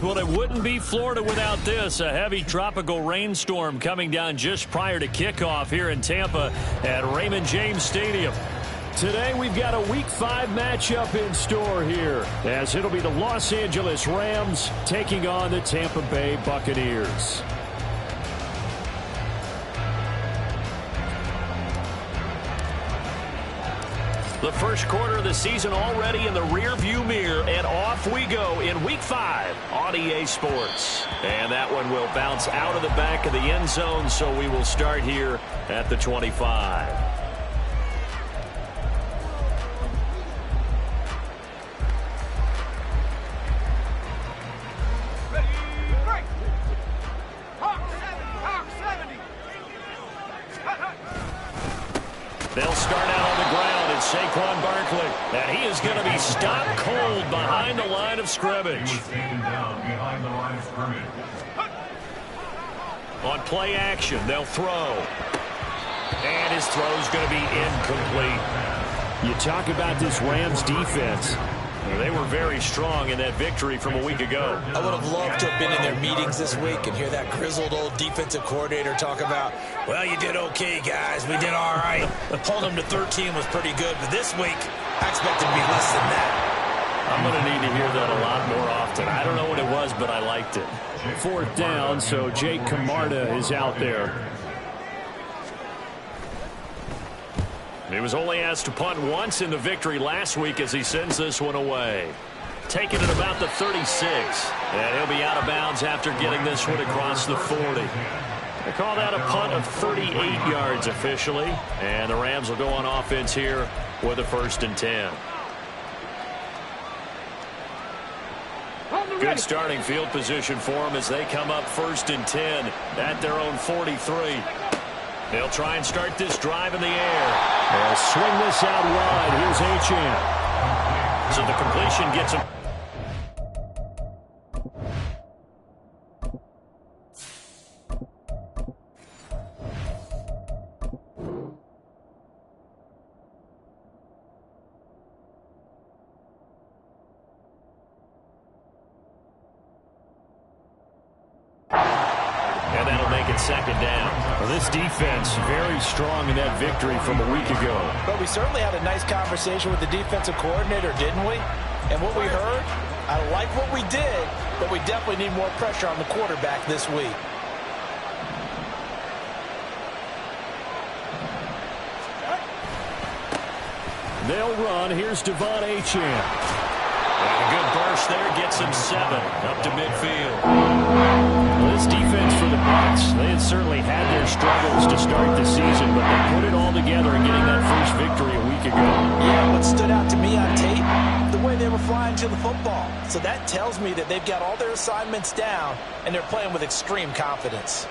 Well, it wouldn't be Florida without this. A heavy tropical rainstorm coming down just prior to kickoff here in Tampa at Raymond James Stadium. Today we've got a Week 5 matchup in store here, as it'll be the Los Angeles Rams taking on the Tampa Bay Buccaneers. The first quarter of the season already in the rearview mirror, and off we go in Week 5 on EA Sports. And that one will bounce out of the back of the end zone, so we will start here at the 25. They'll start out on the ground. It's Saquon Barkley, and he is going to be stopped cold behind the line of scrimmage. On play action, they'll throw. And his throw is going to be incomplete. You talk about this Rams defense. They were very strong in that victory from a week ago. I would have loved to have been in their meetings this week and hear that grizzled old defensive coordinator talk about, well, you did okay, guys. We did all right. Holding them to 13 was pretty good. But this week, I expect it to be less than that. I'm going to need to hear that a lot more often. I don't know what it was, but I liked it. 4th down, so Jake Camarda is out there. He was only asked to punt once in the victory last week as he sends this one away. Taking it about the 36. And he'll be out of bounds after getting this one across the 40. They call that a punt of 38 yards officially. And the Rams will go on offense here with a 1st and 10. Good starting field position for them as they come up 1st and 10 at their own 43. They'll try and start this drive in the air. They'll swing this out wide. Here's Achane. So the completion gets him. And that'll make it 2nd down. Well, this defense very strong in that victory from a week ago. But we certainly had a nice conversation with the defensive coordinator, didn't we? And what we heard, I like what we did, but we definitely need more pressure on the quarterback this week. They'll run. Here's Devon Achane. And a good burst there gets him 7 up to midfield. Well, this defense for the Bucs, they had certainly had their struggles to start the season, but they put it all together in getting that first victory a week ago. Yeah, what stood out to me on tape, the way they were flying to the football. So that tells me that they've got all their assignments down, and they're playing with extreme confidence.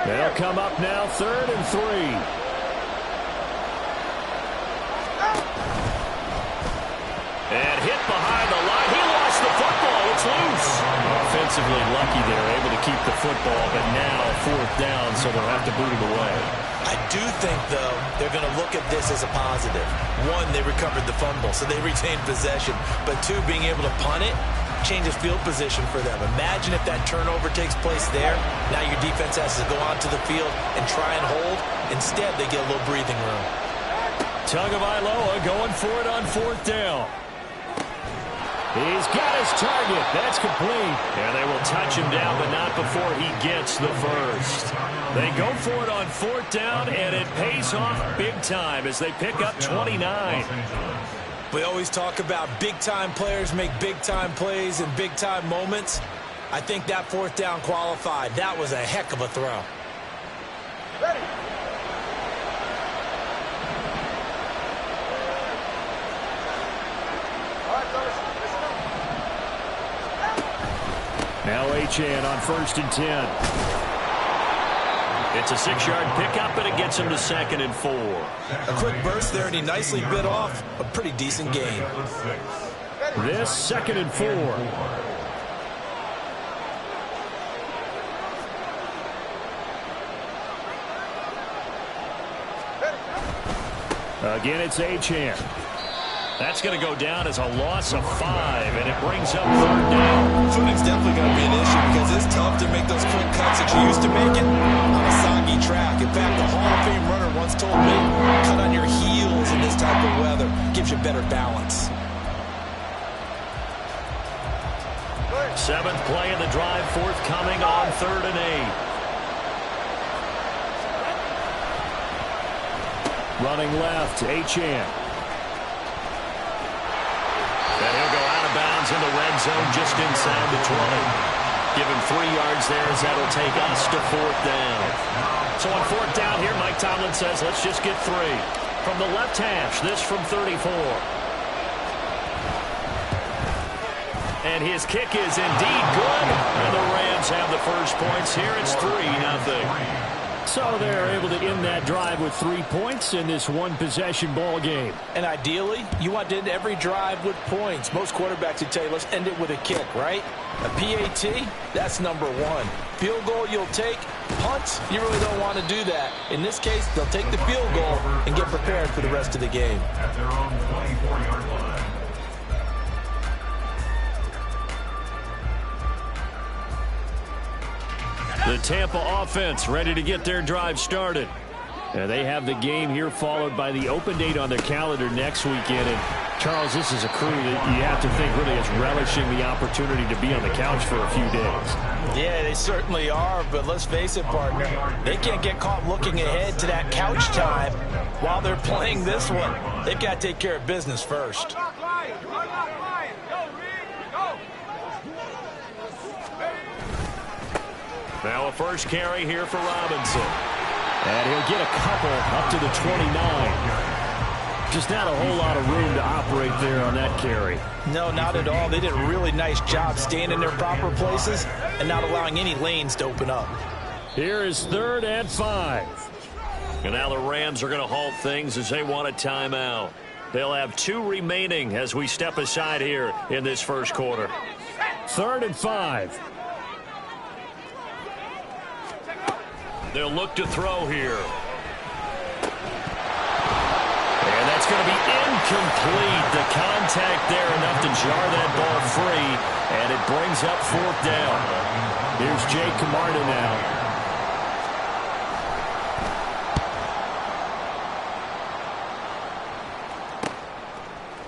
They'll come up now 3rd and 3. And hit behind the line. He lost the football. It's loose. Offensively lucky they're able to keep the football, but now 4th down, so they'll have to boot it away. I do think, though, they're going to look at this as a positive. 1, they recovered the fumble, so they retained possession. But 2, being able to punt it changes field position for them. Imagine if that turnover takes place there. Now your defense has to go onto the field and try and hold. Instead, they get a little breathing room. Tagovailoa going for it on 4th down. He's got his target. That's complete. And they will touch him down, but not before he gets the first. They go for it on 4th down, and it pays off big time as they pick up 29. We always talk about big-time players make big-time plays in big-time moments. I think that 4th down qualified. That was a heck of a throw. Ready. Now Achane on 1st and 10. It's a 6-yard pickup, but it gets him to 2nd and 4. A quick burst there, and he nicely bit off a pretty decent gain. This 2nd and 4. Again, it's Achane. That's going to go down as a loss of 5, and it brings up 3rd down. Footing's definitely going to be an issue because it's tough to make those quick cuts that you used to make it on a soggy track. In fact, the Hall of Fame runner once told me, cut on your heels in this type of weather. Gives you better balance. 7th play of the drive forthcoming on 3rd and 8. Running left, Achane. And he'll go out of bounds in the red zone just inside the 20. Give him 3 yards there as that'll take us to 4th down. So on 4th down here, Mike Tomlin says, let's just get 3. From the left hash, this from 34. And his kick is indeed good. And the Rams have the first points here. It's 3-0. So they're able to end that drive with 3 points in this one-possession ball game. And ideally, you want to end every drive with points. Most quarterbacks would tell you, let's end it with a kick, right? A PAT, that's number 1. Field goal you'll take. Punts, you really don't want to do that. In this case, they'll take the field goal and get prepared for the rest of the game. At their own 24-yard line. The Tampa offense ready to get their drive started. And they have the game here followed by the open date on their calendar next weekend. And Charles, this is a crew that you have to think really is relishing the opportunity to be on the couch for a few days. Yeah, they certainly are, but let's face it, partner. They can't get caught looking ahead to that couch time while they're playing this one. They've got to take care of business first. Now a first carry here for Robinson. And he'll get a couple up to the 29. Just not a whole lot of room to operate there on that carry. No, not at all. They did a really nice job staying in their proper places and not allowing any lanes to open up. Here is 3rd and 5. And now the Rams are going to halt things as they want a timeout. They'll have 2 remaining as we step aside here in this first quarter. 3rd and 5. They'll look to throw here. And that's going to be incomplete. The contact there enough to jar that ball free. And it brings up 4th down. Here's Jake Camarda now.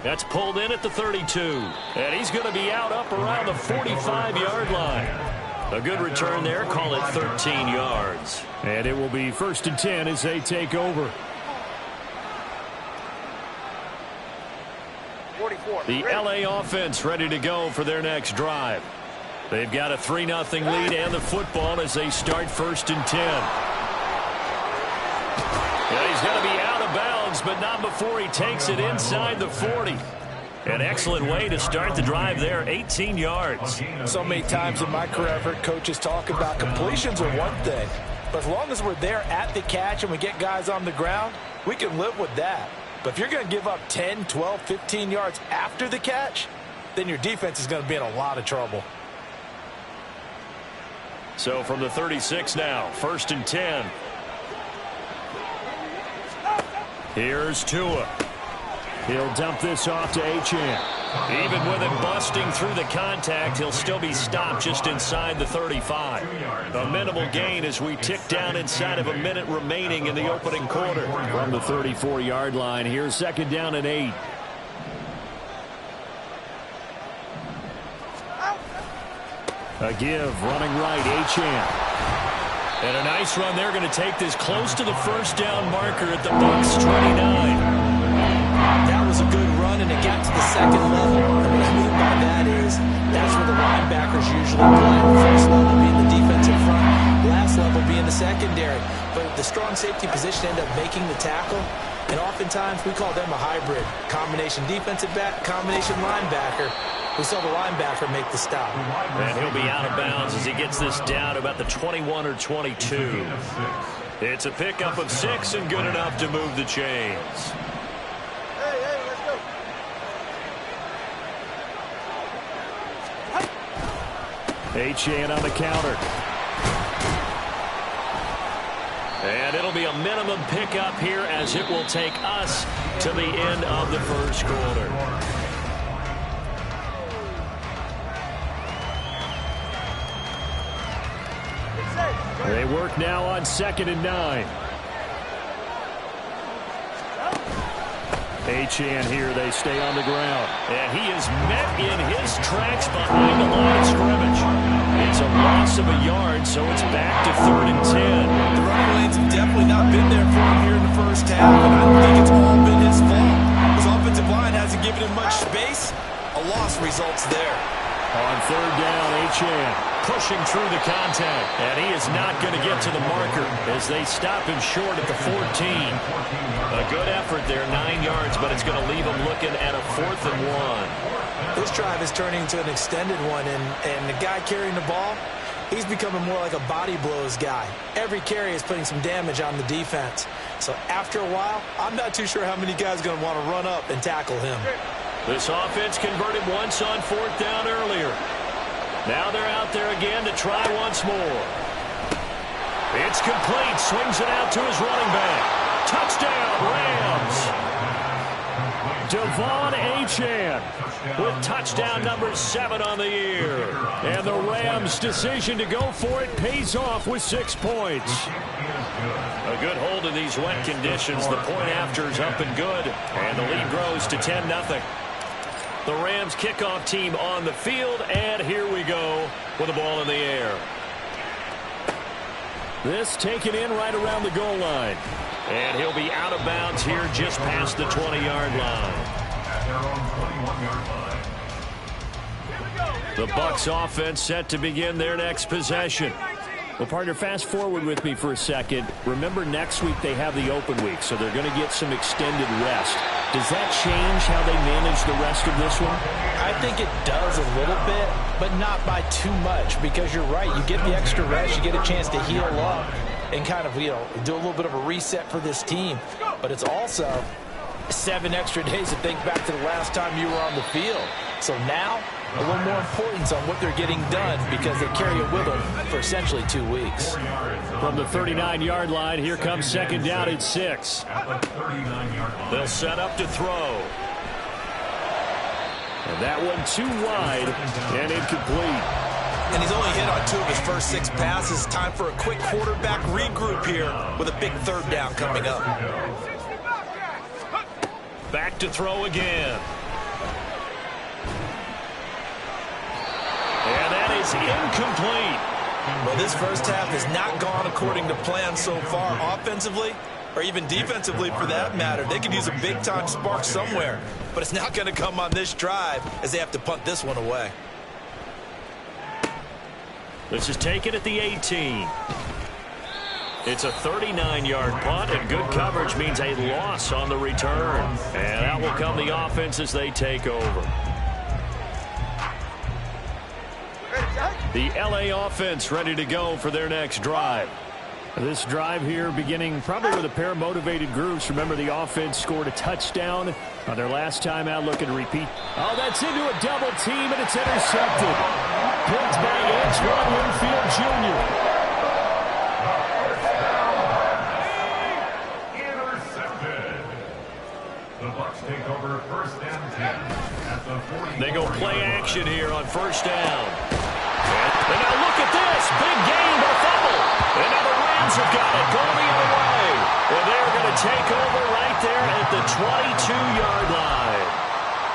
That's pulled in at the 32. And he's going to be out up around the 45-yard line. A good return there. Call it 13 yards. And it will be 1st and 10 as they take over. 44. The LA offense ready to go for their next drive. They've got a 3-0 lead and the football as they start 1st and 10. And he's going to be out of bounds, but not before he takes it inside the 40. An excellent way to start the drive there, 18 yards. So many times in my career, I've heard coaches talk about completions are one thing. But as long as we're there at the catch and we get guys on the ground, we can live with that. But if you're going to give up 10, 12, 15 yards after the catch, then your defense is going to be in a lot of trouble. So from the 36 now, 1st and 10. Here's Tua. He'll dump this off to Achane. Even with him busting through the contact, he'll still be stopped just inside the 35. A minimal gain as we tick down inside of a minute remaining in the opening quarter. From the 34-yard line, here's 2nd down and 8. A give, running right, Achane. And a nice run there, going to take this close to the 1st down marker at the Bucs 29. That was a good run, and it got to the 2nd level. And what I mean by that is that's where the linebackers usually play. First level being the defensive front, last level being the secondary. But the strong safety position ended up making the tackle, and oftentimes we call them a hybrid. Combination defensive back, combination linebacker. We saw the linebacker make the stop. And he'll be out of bounds as he gets this down about the 21 or 22. It's a pickup of 6 and good enough to move the chains. Achane on the counter. And And it'll be a minimum pickup here as it will take us to the end of the first quarter. They work now on 2nd and 9. Achane here, they stay on the ground. And he is met in his tracks behind the line of scrimmage. It's a loss of a yard, so it's back to 3rd and 10. The running lanes have definitely not been there for him here in the first half, and I don't think it's all been his fault. His offensive line hasn't given him much space. A loss results there. On 3rd down, Achane pushing through the contact. And he is not going to get to the marker as they stop him short at the 14. A good effort there, 9 yards, but it's going to leave him looking at a 4th and 1. This drive is turning into an extended one, and the guy carrying the ball, he's becoming more like a body blows guy. Every carry is putting some damage on the defense. So after a while, I'm not too sure how many guys are going to want to run up and tackle him. This offense converted once on 4th down earlier. Now they're out there again to try once more. It's complete. Swings it out to his running back. Touchdown, Rams. Devon Achane with touchdown number 7 on the year. And the Rams' decision to go for it pays off with 6 points. A good hold of these wet conditions. The point after is up and good. And the lead grows to 10-0. The Rams kickoff team on the field, and here we go with the ball in the air. This taken in right around the goal line. And he'll be out of bounds here just past the 20-yard line. The Bucs offense set to begin their next possession. Well, partner, fast forward with me for a second. Remember, next week they have the open week, so they're going to get some extended rest. Does that change how they manage the rest of this one? I think it does a little bit, but not by too much, because you're right. You get the extra rest, you get a chance to heal up and kind of, do a little bit of a reset for this team. But it's also 7 extra days to think back to the last time you were on the field. So now, a little more importance on what they're getting done because they carry it with them for essentially 2 weeks. From the 39-yard line, here comes 2nd down and 6. They'll set up to throw. And that one too wide and incomplete. And he's only hit on 2 of his first 6 passes. Time for a quick quarterback regroup here with a big 3rd down coming up. Back to throw again. And that is incomplete. Well, this first half has not gone according to plan so far offensively or even defensively for that matter. They could use a big-time spark somewhere, but it's not going to come on this drive as they have to punt this one away. This is taken at the 18. It's a 39-yard punt, and good coverage means a loss on the return. And out will come the offense as they take over. The LA offense ready to go for their next drive. This drive here beginning probably with a pair of motivated groups. Remember, the offense scored a touchdown on their last time out. Looking to repeat. Oh, that's into a double team, and it's intercepted. Picked by Antoine Winfield Jr. Intercepted. The Bucs take over 1st and 10 at the 40. They go play action here on 1st down. And now look at this. Big gain by fumble. And now the Rams have got it going the other way. And they're going to take over right there at the 22-yard line.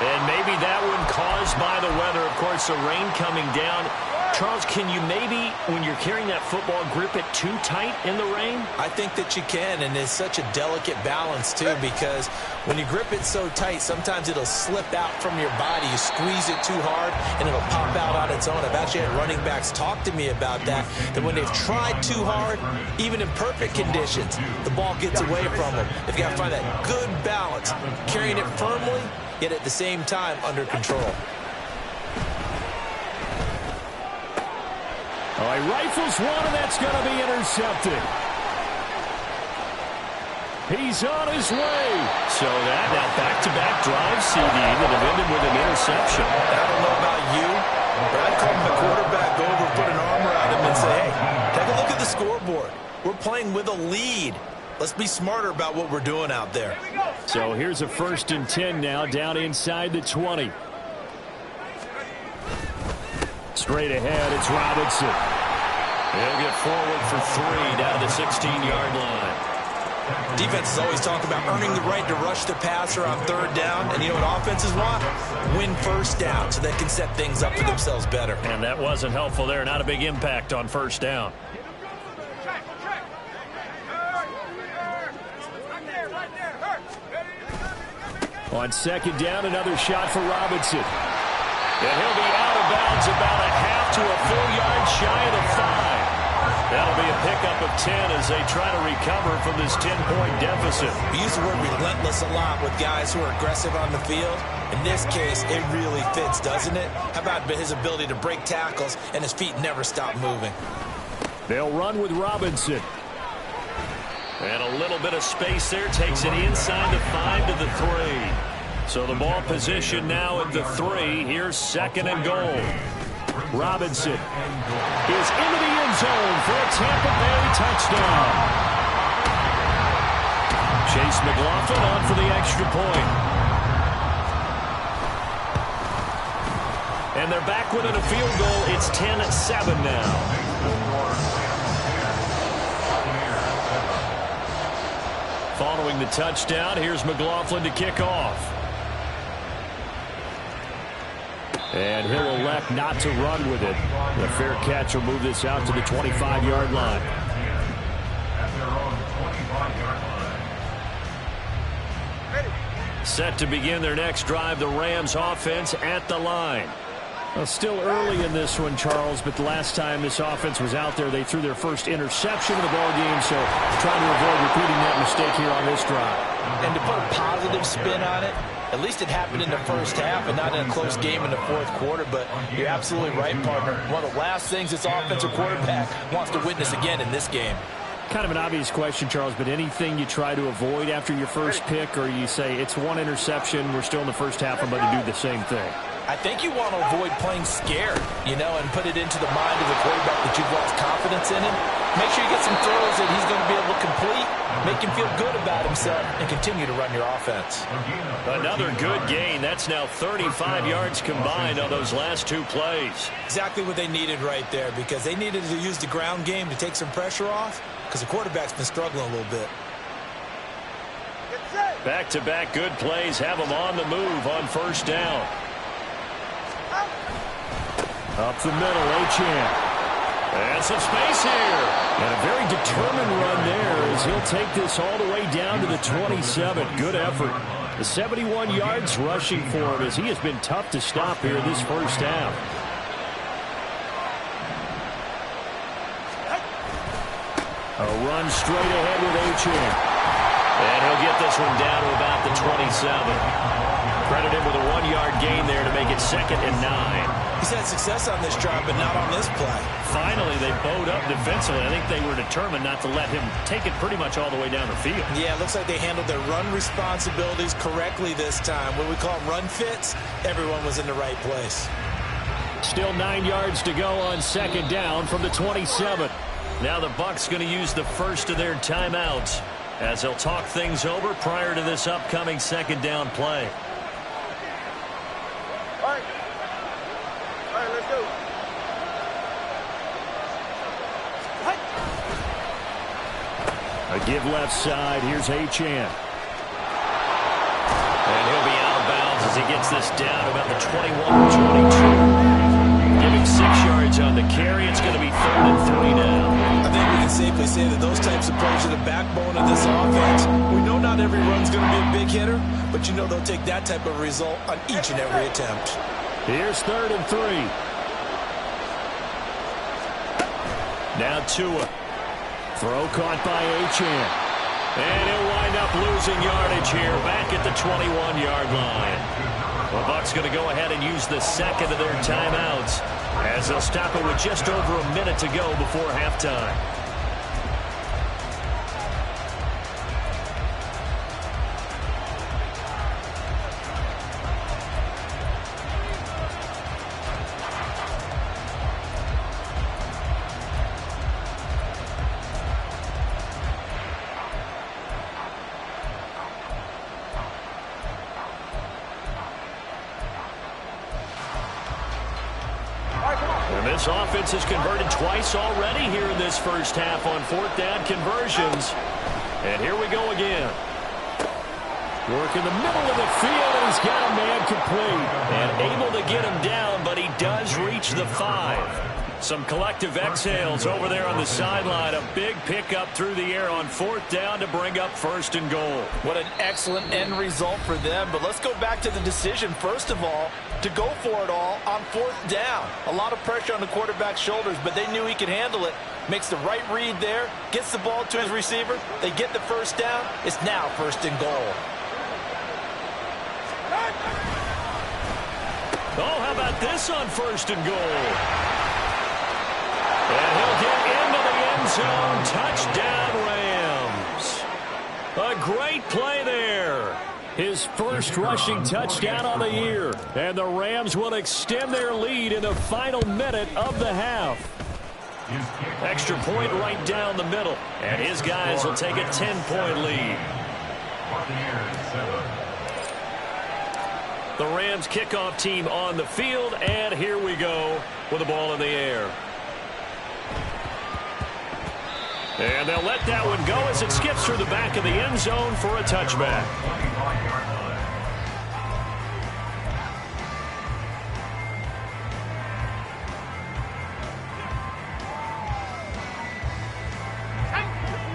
And maybe that one caused by the weather. Of course, the rain coming down. Charles, can you maybe, when you're carrying that football, grip it too tight in the rain? I think that you can, and it's such a delicate balance, too, because when you grip it so tight, sometimes it'll slip out from your body. You squeeze it too hard, and it'll pop out on its own. I've actually had running backs talk to me about that when they've tried too hard, even in perfect conditions, the ball gets away from them. They've got to find that good balance, carrying it firmly, yet at the same time under control. All right, rifles one, and that's going to be intercepted. He's on his way. So that now back-to-back drive CD that have ended with an interception. I don't know about you, but I'd call my quarterback over, put an arm around him, and say, hey, take a look at the scoreboard. We're playing with a lead. Let's be smarter about what we're doing out there. So here's a 1st and 10 now, down inside the 20. Straight ahead, it's Robinson. He'll get forward for 3 down to the 16-yard line. Defenses always talk about earning the right to rush the passer on 3rd down. And you know what offenses want? Win 1st down so they can set things up for themselves better. And that wasn't helpful there. Not a big impact on 1st down. On 2nd down, another shot for Robinson. And he'll be out of bounds about a half to a full yard shy of the 5. That'll be a pickup of 10 as they try to recover from this 10-point deficit. We use the word relentless a lot with guys who are aggressive on the field. In this case, it really fits, doesn't it? How about his ability to break tackles and his feet never stop moving? They'll run with Robinson. And a little bit of space there takes it inside the 5 to the 3. So the ball position now at the 3. Here's 2nd and goal. Robinson is into the end zone for a Tampa Bay touchdown. Chase McLaughlin on for the extra point. And they're back within a field goal. It's 10-7 now. Following the touchdown, here's McLaughlin to kick off. And he'll elect not to run with it. The fair catch will move this out to the 25-yard line. Set to begin their next drive, the Rams offense at the line. Well, still early in this one, Charles, but the last time this offense was out there, they threw their first interception of the ball game, so trying to avoid repeating that mistake here on this drive. And to put a positive spin on it, at least it happened in the 1st half and not in a close game in the 4th quarter, but you're absolutely right, partner. One of the last things this offensive quarterback wants to witness again in this game. Kind of an obvious question, Charles, but anything you try to avoid after your first pick, or you say it's one interception, we're still in the 1st half, I'm going to do the same thing? I think you want to avoid playing scared, and put it into the mind of the quarterback that you've lost confidence in him. Make sure you get some throws that he's going to be able to complete, make him feel good about himself, and continue to run your offense. Another good gain. That's now 35 yards combined on those last 2 plays. Exactly what they needed right there, because they needed to use the ground game to take some pressure off, because the quarterback's been struggling a little bit. Back-to-back good plays have them on the move on 1st down. Up the middle, Achane. And some space here. And a very determined run there as he'll take this all the way down to the 27. Good effort. The 71 yards rushing for him as he has been tough to stop here this 1st half. A run straight ahead with Achane. And he'll get this one down to about the 27. Credit him with a 1-yard gain there to make it 2nd and 9. He's had success on this drive, but not on this play. Finally, they bowed up defensively. I think they were determined not to let him take it pretty much all the way down the field. Yeah, it looks like they handled their run responsibilities correctly this time. What we call run fits, everyone was in the right place. Still 9 yards to go on 2nd down from the 27. Now the Bucs going to use the first of their timeouts as they'll talk things over prior to this upcoming 2nd down play. Let's go. A give left side. Here's Achane. And he'll be out of bounds as he gets this down about the 21-22. Giving 6 yards on the carry. It's going to be 3rd and 3 now. I think we can safely say that those types of plays are the backbone of this offense. We know not every run's going to be a big hitter, but they'll take that type of result on each and every attempt. Here's 3rd and 3. Now Tua. Throw caught by Achane. And he'll wind up losing yardage here back at the 21-yard line. The Bucs going to go ahead and use the 2nd of their timeouts as they'll stop it with just over a minute to go before halftime. This offense has converted twice already here in this first half on fourth down conversions. And here we go again. Work in the middle of the field, and he's got a man complete. And able to get him down, but he does reach the 5. Some collective exhales over there on the sideline. A big pickup through the air on fourth down to bring up first and goal. What an excellent end result for them. But let's go back to the decision, first of all, to go for it all on fourth down. A lot of pressure on the quarterback's shoulders, but they knew he could handle it. Makes the right read there, gets the ball to his receiver. They get the first down. It's now first and goal. Oh, how about this on first and goal? And he'll get into the end zone. Touchdown, Rams. A great play there. His first rushing touchdown on the year. And the Rams will extend their lead in the final minute of the half. Extra point right down the middle. And his guys will take a 10-point lead. The Rams kickoff team on the field. And here we go with the ball in the air. And they'll let that one go as it skips through the back of the end zone for a touchback.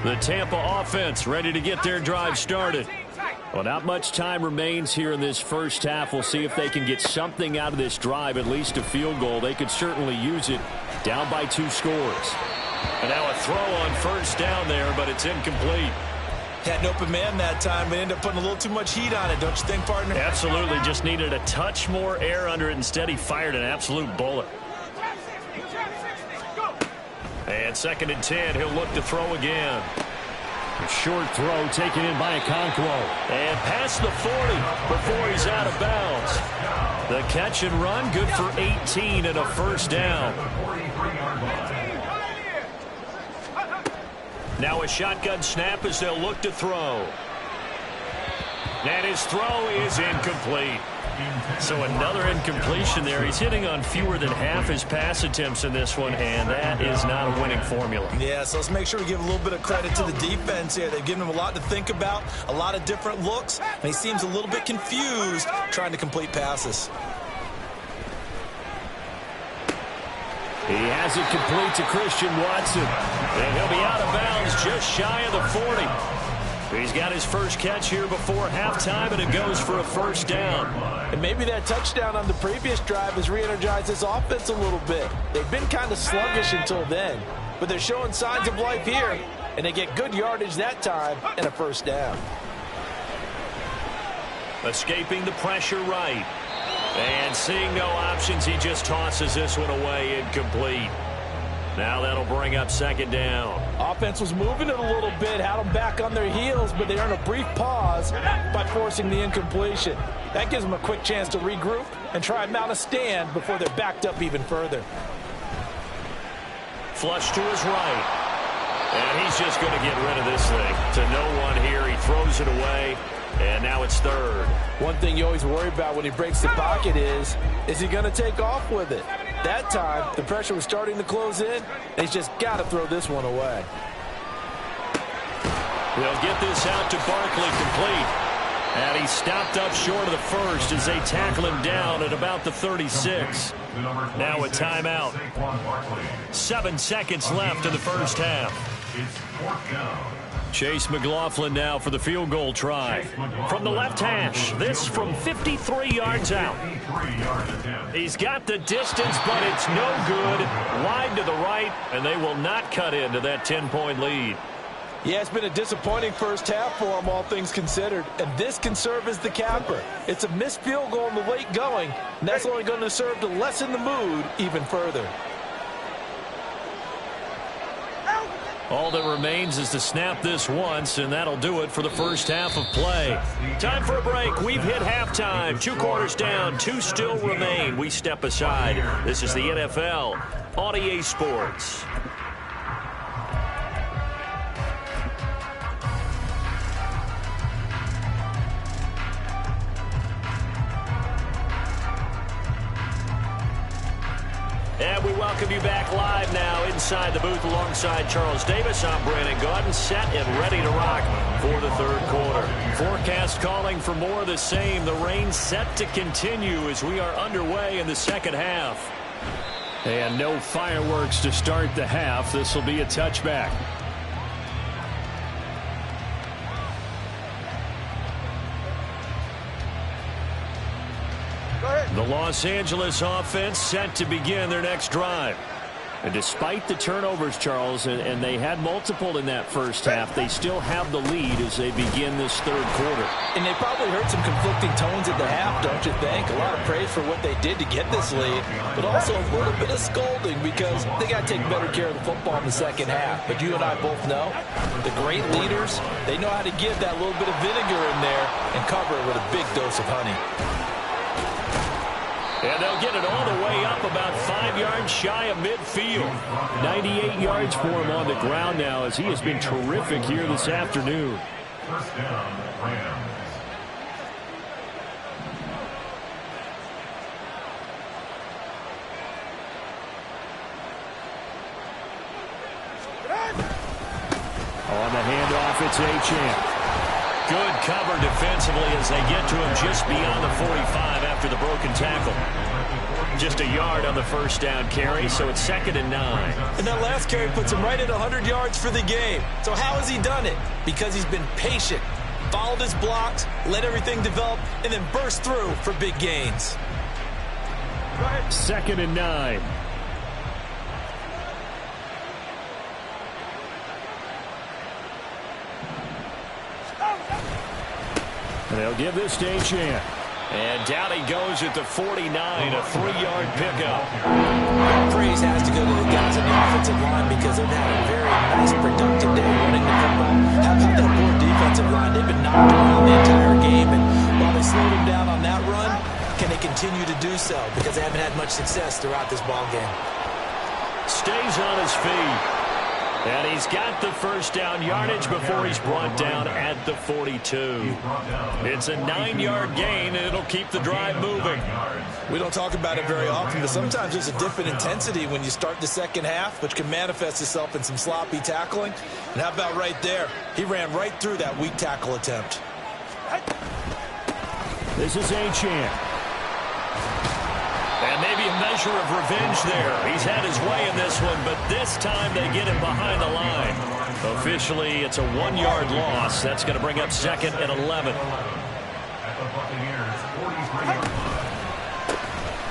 The Tampa offense ready to get their drive started. Well, not much time remains here in this first half. We'll see if they can get something out of this drive, at least a field goal. They could certainly use it, down by 2 scores. And now a throw on first down there, but it's incomplete. Had an open man that time, but ended up putting a little too much heat on it, don't you think, partner? Absolutely. Just needed a touch more air under it. Instead, he fired an absolute bullet. And 2nd and 10. He'll look to throw again. A short throw taken in by Okonkwo. And past the 40 before he's out of bounds. The catch and run, good for 18 and a first down. Now a shotgun snap as they'll look to throw. And his throw is incomplete. So another incompletion there. He's hitting on fewer than half his pass attempts in this one, and that is not a winning formula. Yeah, so let's make sure we give a little bit of credit to the defense here. They've given him a lot to think about, a lot of different looks, and he seems a little bit confused trying to complete passes. He has it complete to Christian Watson. And he'll be out of bounds just shy of the 40. He's got his first catch here before halftime, and it goes for a first down. And maybe that touchdown on the previous drive has re-energized his offense a little bit. They've been kind of sluggish until then, but they're showing signs of life here, and they get good yardage that time and a first down. Escaping the pressure right. And seeing no options, he just tosses this one away, incomplete. Now that'll bring up 2nd down. Offense was moving it a little bit, had them back on their heels, but they earned a brief pause by forcing the incompletion. That gives them a quick chance to regroup and try and mount a stand before they're backed up even further. Flush to his right. And he's just going to get rid of this thing. To no one here. He throws it away. And now it's 3rd. One thing you always worry about when he breaks the pocket is he going to take off with it? That time, the pressure was starting to close in, and he's just got to throw this one away. They'll get this out to Barkley complete. And he stopped up short of the first as they tackle him down at about the 36. Now a timeout. 7 seconds left in the first half. It's 4th down. Chase McLaughlin now for the field goal try. From the left hash, this from 53 yards out. He's got the distance, but it's no good. Wide to the right, and they will not cut into that 10-point lead. Yeah, it's been a disappointing first half for him, all things considered, and this can serve as the capper. It's a missed field goal in the late going, and that's only going to serve to lessen the mood even further. All that remains is to snap this once, and that'll do it for the first half of play. Time for a break. We've hit halftime. 2 quarters down, 2 still remain. We step aside. This is the NFL on EA Sports. And we welcome you back live now inside the booth alongside Charles Davis. I'm Brandon Gaudin, set and ready to rock for the third quarter. Forecast calling for more of the same. The rain set to continue as we are underway in the second half. And no fireworks to start the half. This will be a touchback. The Los Angeles offense set to begin their next drive. And despite the turnovers, Charles, and they had multiple in that first half, they still have the lead as they begin this third quarter. And they probably heard some conflicting tones at the half, don't you think? A lot of praise for what they did to get this lead, but also a little bit of scolding because they got to take better care of the football in the second half. But you and I both know the great leaders, they know how to give that little bit of vinegar in there and cover it with a big dose of honey. And they'll get it all the way up about 5 yards shy of midfield. 98 yards for him on the ground now as he has been terrific here this afternoon. First down, Rams. On the handoff, it's Achane. Good cover defensively as they get to him just beyond the 45 after the broken tackle. Just a yard on the first down carry, so it's 2nd and 9. And that last carry puts him right at 100 yards for the game. So how has he done it? Because he's been patient, followed his blocks, let everything develop, and then burst through for big gains. 2nd and 9. They'll give this to Achane. And down he goes at the 49, a 3-yard pickup. Praise has to go to the guys on the offensive line because they've had a very nice, productive day running the football. How about that poor defensive line? They've been knocked around the entire game, and while they slowed them down on that run, can they continue to do so? Because they haven't had much success throughout this ball game. Stays on his feet. And he's got the first down yardage before he's brought down at the 42. It's a 9-yard gain, and it'll keep the drive moving. We don't talk about it very often, but sometimes there's a different intensity when you start the second half, which can manifest itself in some sloppy tackling. And how about right there? He ran right through that weak tackle attempt. This is Achane. And maybe a measure of revenge there. He's had his way in this one, but this time they get him behind the line. Officially, it's a 1-yard loss. That's going to bring up 2nd and 11.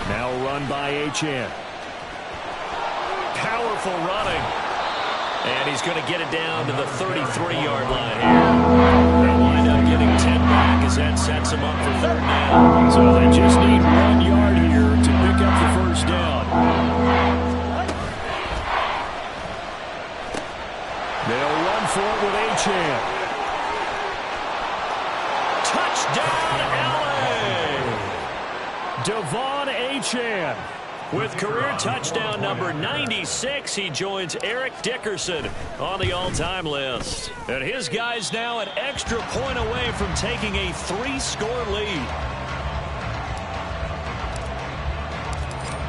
Now run by Achane. Powerful running. And he's going to get it down to the 33-yard line here. They'll wind up getting 10 back as that sets him up for 3rd down. So they just need 1 yard here to pick up the first down. They'll run for it with Achane. Touchdown, LA! Devon Achane. With career touchdown number 96, he joins Eric Dickerson on the all-time list. And his guys now an extra point away from taking a 3-score lead.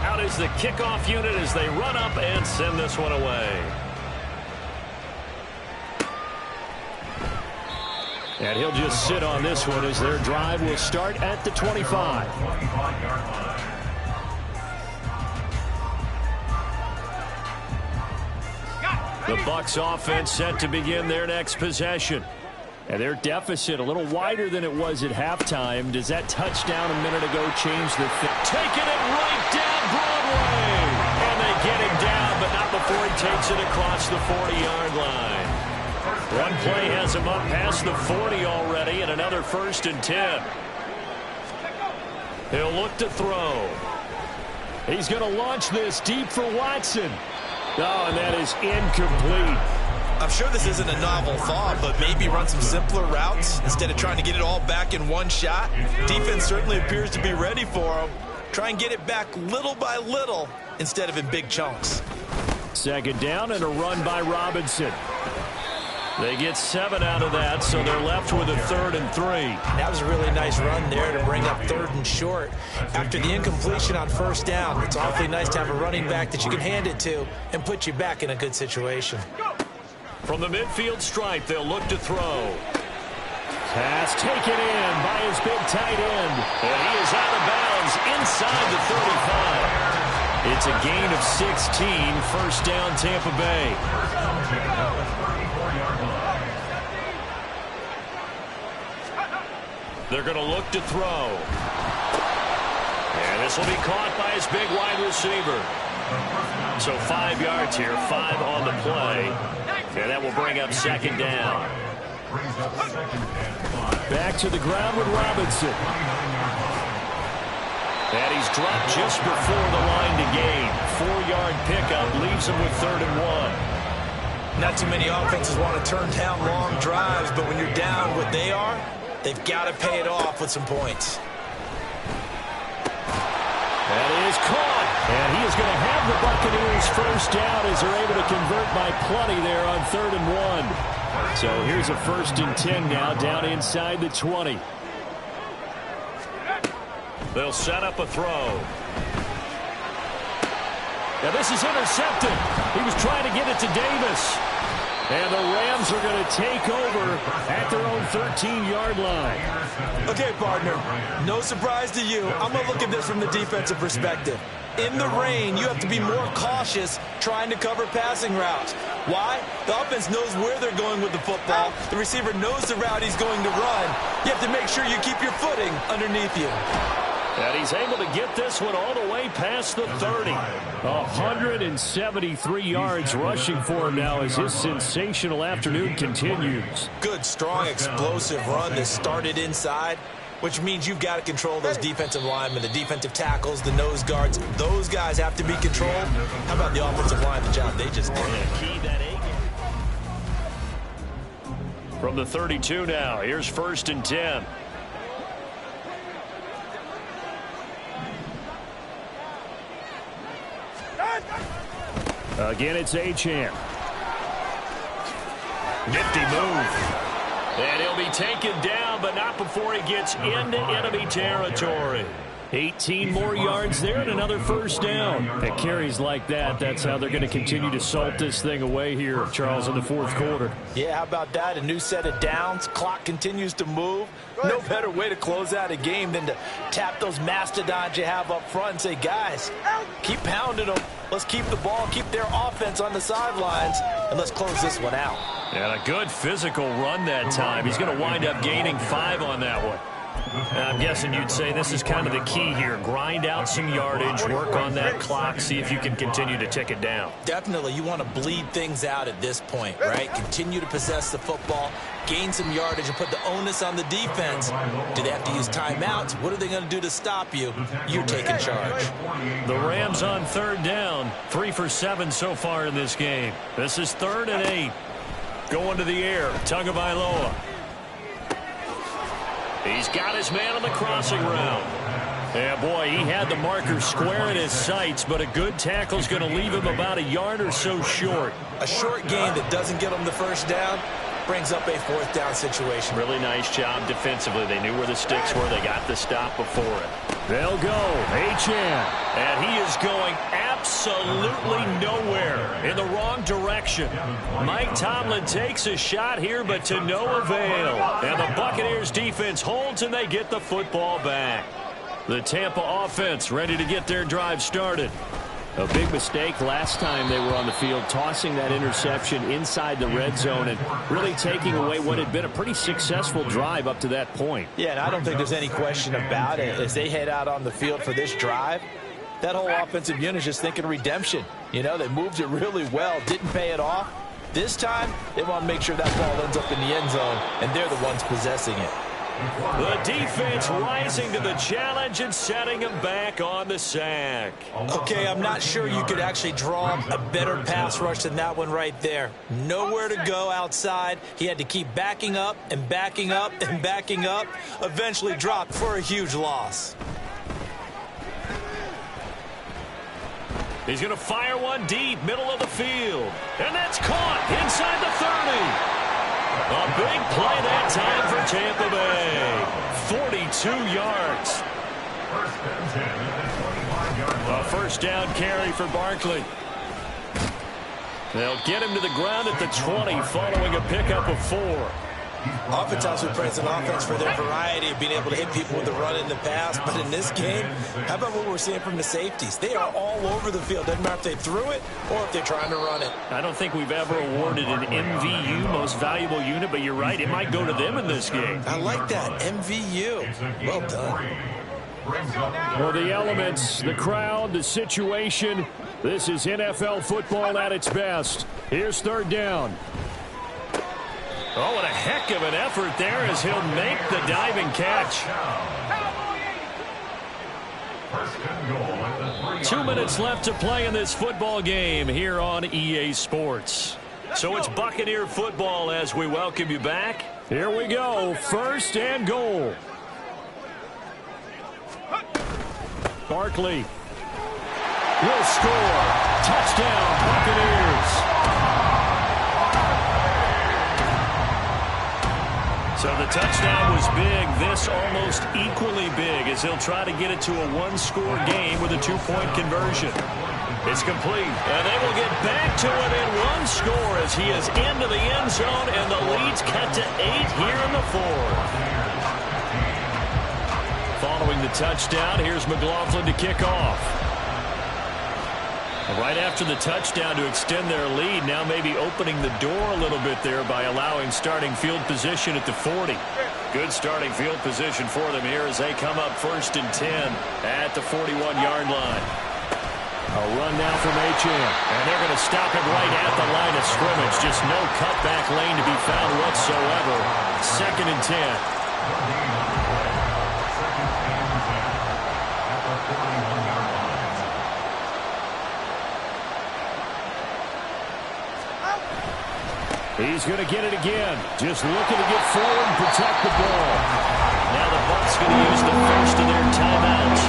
Out is the kickoff unit as they run up and send this one away. And he'll just sit on this one as their drive will start at the 25. The Bucs offense set to begin their next possession. And their deficit a little wider than it was at halftime. Does that touchdown a minute ago change the fit? Taking it right down Broadway. And they get him down, but not before he takes it across the 40-yard line. One play has him up past the 40 already, and another 1st and 10. He'll look to throw. He's going to launch this deep for Watson. Oh, and that is incomplete. I'm sure this isn't a novel thought, but maybe run some simpler routes instead of trying to get it all back in one shot. Defense certainly appears to be ready for him. Try and get it back little by little instead of in big chunks. 2nd down and a run by Robinson. They get 7 out of that, so they're left with a 3rd and 3. That was a really nice run there to bring up 3rd and short. After the incompletion on 1st down, it's awfully nice to have a running back that you can hand it to and put you back in a good situation. From the midfield stripe, they'll look to throw. Pass taken in by his big tight end. And he is out of bounds inside the 35. It's a gain of 16, 1st down Tampa Bay. They're going to look to throw. And this will be caught by his big wide receiver. So 5 yards here, 5 on the play. And that will bring up 2nd down. Back to the ground with Robinson. And he's dropped just before the line to gain. 4-yard pickup leaves him with 3rd and 1. Not too many offenses want to turn down long drives, but when you're down what they are, they've got to pay it off with some points. That is caught. And he is going to have the Buccaneers 1st down as they're able to convert by plenty there on 3rd and 1. So here's a 1st and 10 now down inside the 20. They'll set up a throw. Now this is intercepted. He was trying to get it to Davis. And the Rams are going to take over at their own 13-yard line. Okay, partner, no surprise to you. I'm going to look at this from the defensive perspective. In the rain, you have to be more cautious trying to cover passing routes. Why? The offense knows where they're going with the football. The receiver knows the route he's going to run. You have to make sure you keep your footing underneath you. And he's able to get this one all the way past the 30. 173 yards rushing for him now as his sensational afternoon continues. Good, strong, explosive run that started inside, which means you've got to control those defensive linemen, the defensive tackles, the nose guards. Those guys have to be controlled. How about the offensive line, the job they just did? From the 32 now, here's 1st and 10. Again, it's Achane. Nifty move. And he'll be taken down, but not before he gets into enemy territory. 18 more yards there and another 1st down. At carries like that, that's how they're going to continue to salt this thing away here, Charles, in the 4th quarter. Yeah, how about that? A new set of downs. Clock continues to move. No better way to close out a game than to tap those mastodons you have up front and say, guys, keep pounding them. Let's keep the ball, keep their offense on the sidelines, and let's close this one out. And a good physical run that time. He's going to wind up gaining 5 on that one. And I'm guessing you'd say this is kind of the key here. Grind out some yardage, work on that clock, see if you can continue to tick it down. Definitely. You want to bleed things out at this point, right? Continue to possess the football, gain some yardage, and put the onus on the defense. Do they have to use timeouts? What are they going to do to stop you? You're taking charge. The Rams on 3rd down. 3 for 7 so far in this game. This is 3rd and 8. Going to the air. Tagovailoa. He's got his man on the crossing route. Yeah, boy, he had the marker square in his sights, but a good tackle is going to leave him about a yard or so short. A short gain that doesn't get him the 1st down brings up a 4th down situation. Really nice job defensively. They knew where the sticks were. They got the stop before it. They'll go. Achane. And he is going absolutely nowhere in the wrong direction. Mike Tomlin takes a shot here, but to no avail. And the Buccaneers defense holds, and they get the football back. The Tampa offense ready to get their drive started. A big mistake last time they were on the field, tossing that interception inside the red zone and really taking away what had been a pretty successful drive up to that point. Yeah, and I don't think there's any question about it. As they head out on the field for this drive, that whole offensive unit is just thinking redemption. You know, they moved it really well, didn't pay it off. This time, they want to make sure that ball ends up in the end zone, and they're the ones possessing it. The defense rising to the challenge and setting him back on the sack. Okay, I'm not sure you could actually draw a better pass rush than that one right there. Nowhere to go outside. He had to keep backing up and backing up and backing up. Eventually dropped for a huge loss. He's going to fire one deep, middle of the field. And that's caught inside the 30. A big play that time for Tampa Bay. 42 yards. First and 10 at the 25-yard line. A first down carry for Barkley. They'll get him to the ground at the 20 following a pickup of 4. Oftentimes we praise an offense for their variety of being able to hit people with the run in the pass, but in this game, how about what we're seeing from the safeties? They are all over the field. Doesn't matter if they threw it or if they're trying to run it. I don't think we've ever awarded an MVU, most valuable unit, but you're right, it might go to them in this game. I like that, MVU. Well done. For the elements, the crowd, the situation, this is NFL football at its best. Here's third down. Oh, what a heck of an effort there as he'll make the diving catch. 2 minutes left to play in this football game here on EA Sports. So it's Buccaneer football as we welcome you back. Here we go, first and goal. Barkley will score. Touchdown, Buccaneers. So the touchdown was big. This almost equally big as he'll try to get it to a one-score game with a two-point conversion. It's complete, and they will get back to it in one score as he is into the end zone, and the lead's cut to 8 here in the fourth. Following the touchdown, here's McLaughlin to kick off. Right after the touchdown to extend their lead, now maybe opening the door a little bit there by allowing starting field position at the 40. Good starting field position for them here as they come up first and 10 at the 41-yard line. A run now from Achane, and they're going to stop him right at the line of scrimmage. Just no cutback lane to be found whatsoever. Second and 10. He's going to get it again. Just looking to get forward and protect the ball. Now the Bucs going to use the first of their timeouts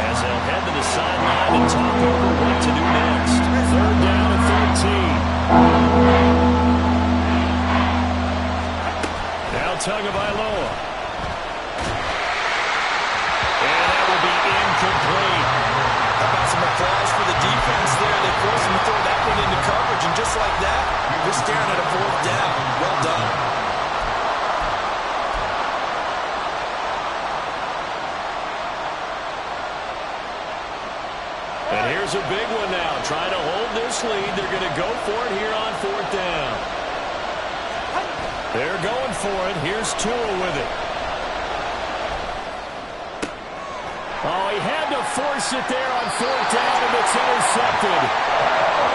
as they'll head to the sideline and talk over what to do next. Third down and 13. Now Tagovailoa. And that will be incomplete. How about some applause for the defense there? They forced him to throw that one into coverage, and just like that, they're staring at a fourth down. Well done. And here's a big one now. Trying to hold this lead. They're going to go for it here on fourth down. They're going for it. Here's Tua with it. Oh, he had to force it there on fourth down, and it's intercepted.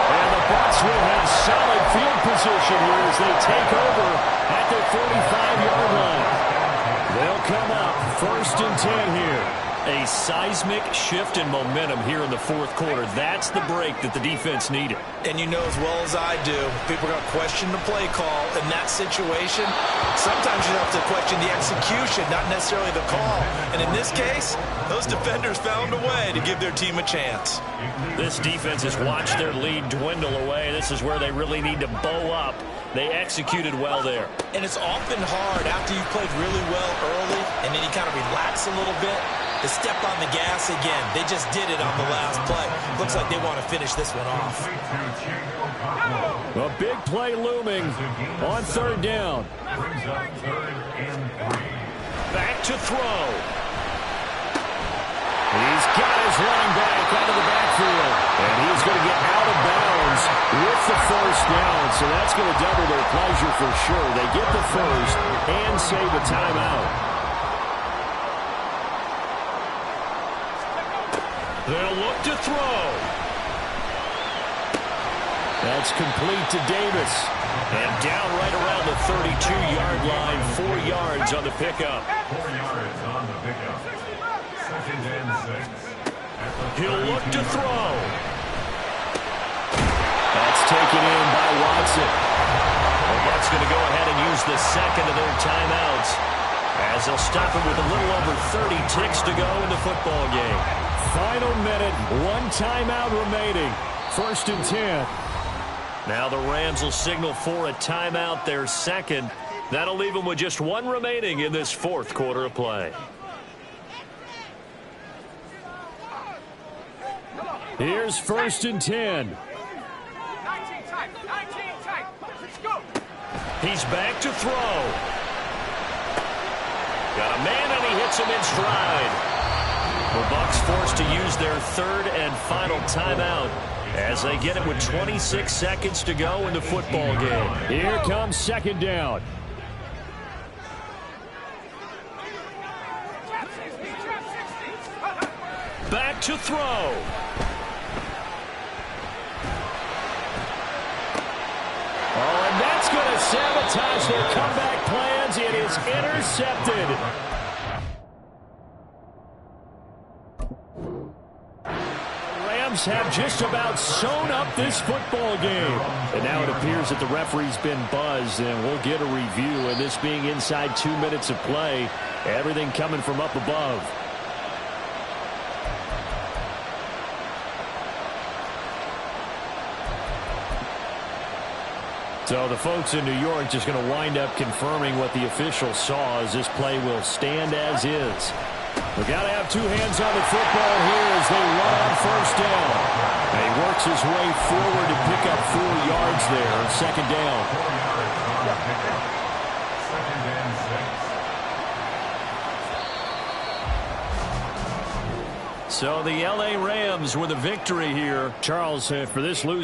And the Bucs will have solid field position here as they take over at their 45-yard line. They'll come up first and 10 here. A seismic shift in momentum here in the fourth quarter. That's the break that the defense needed. And you know as well as I do, people are going to question the play call. In that situation, sometimes you have to question the execution, not necessarily the call. And in this case, those defenders found a way to give their team a chance. This defense has watched their lead dwindle away. This is where they really need to bow up. They executed well there. And it's often hard after you've played really well early and then you kind of relax a little bit to step on the gas again. They just did it on the last play. Looks like they want to finish this one off. A big play looming on third down. Back to throw. He's got his running back out of the backfield. And he's going to get out of bounds with the first down. So that's going to double their pleasure for sure. They get the first and save a timeout. They'll look to throw. That's complete to Davis. And down right around the 32-yard line. 4 yards on the pickup. 4 yards on the pickup. Second and 6. He'll look to throw. That's taken in by Watson. The Bucs going to go ahead and use the second of their timeouts as they'll stop him with a little over 30 ticks to go in the football game. Final minute, 1 timeout remaining. First and 10. Now the Rams will signal for a timeout, their second. That'll leave them with just one remaining in this fourth quarter of play. Here's 1st and 10. 19 tight. Let's go. He's back to throw. Got a man, and he hits him in stride. The Bucs forced to use their third and final timeout as they get it with 26 seconds to go in the football game. Here comes 2nd down. Back to throw. Oh, and that's going to sabotage their comeback plans. It is intercepted. Rams have just about sewn up this football game. And now it appears that the referee's been buzzed, and we'll get a review. And this being inside 2 minutes of play, everything coming from up above. So the folks in New York just going to wind up confirming what the officials saw, as this play will stand as is. We got to have two hands on the football here as they run on 1st down. And he works his way forward to pick up 4 yards there on 2nd down. 4 yards on the pickup. 2nd and 6. So the L.A. Rams with a victory here. Charles, for this losing